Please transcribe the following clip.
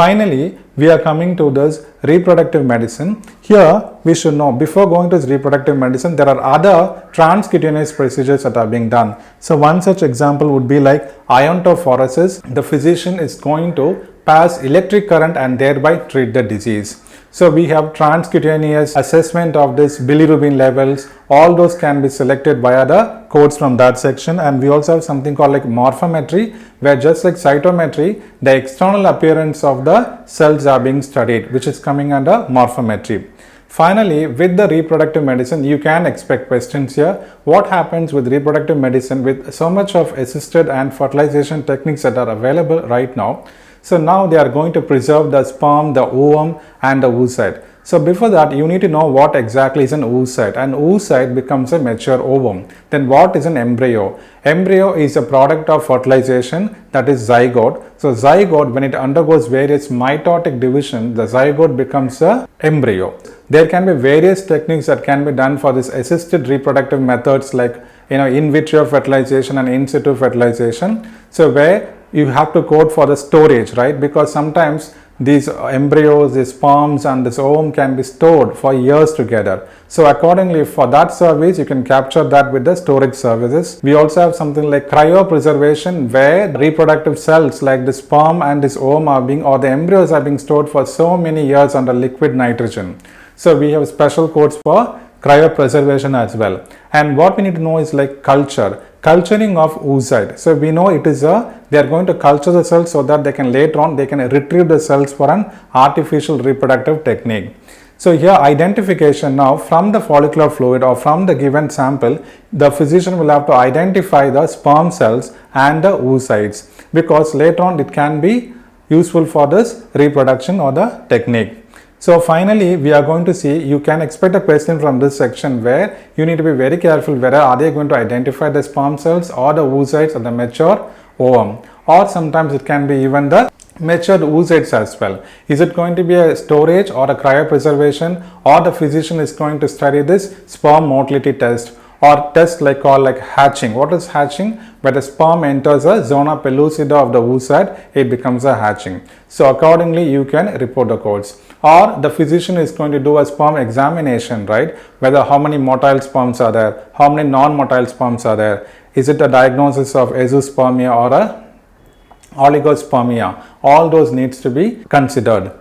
Finally, we are coming to this reproductive medicine. Here, we should know, before going to this reproductive medicine, there are other transcutaneous procedures that are being done. So, one such example would be like iontophoresis. The physician is going to pass electric current and thereby treat the disease. So, we have transcutaneous assessment of this bilirubin levels. All those can be selected via the codes from that section, and we also have something called like morphometry, where just like cytometry, the external appearance of the cells are being studied, which is coming under morphometry. Finally, with the reproductive medicine, you can expect questions here. What happens with reproductive medicine with so much of assisted and fertilization techniques that are available right now? So now they are going to preserve the sperm, the ovum and the oocyte. So before that, you need to know what exactly is an oocyte. An oocyte becomes a mature ovum. Then what is an embryo? Embryo is a product of fertilization, that is zygote. So zygote, when it undergoes various mitotic division, the zygote becomes a embryo. There can be various techniques that can be done for this assisted reproductive methods like in vitro fertilization and in situ fertilization. So where you have to code for the storage, right? Because sometimes these embryos, these sperms and this ovum can be stored for years together. So accordingly, for that service, you can capture that with the storage services. We also have something like cryopreservation, where reproductive cells like the sperm and this ovum or the embryos are being stored for so many years under liquid nitrogen. So we have special codes for cryopreservation as well. And what we need to know is like culturing of oocyte. So we know it is they are going to culture the cells so that they can later on retrieve the cells for an artificial reproductive technique. So here identification now from the follicular fluid or from the given sample, the physician will have to identify the sperm cells and the oocytes, because later on it can be useful for this reproduction or the technique. So finally, we are going to see, you can expect a question from this section where you need to be very careful whether are they going to identify the sperm cells or the oocytes or the mature ovum, or sometimes it can be even the matured oocytes as well. Is it going to be a storage or a cryopreservation, or the physician is going to study this sperm motility test or test called hatching. What is hatching? Where the sperm enters a zona pellucida of the oocyte, it becomes a hatching. So accordingly, you can report the codes. Or the physician is going to do a sperm examination, right? Whether how many motile sperms are there, how many non-motile sperms are there. Is it a diagnosis of azoospermia or a oligospermia? All those needs to be considered.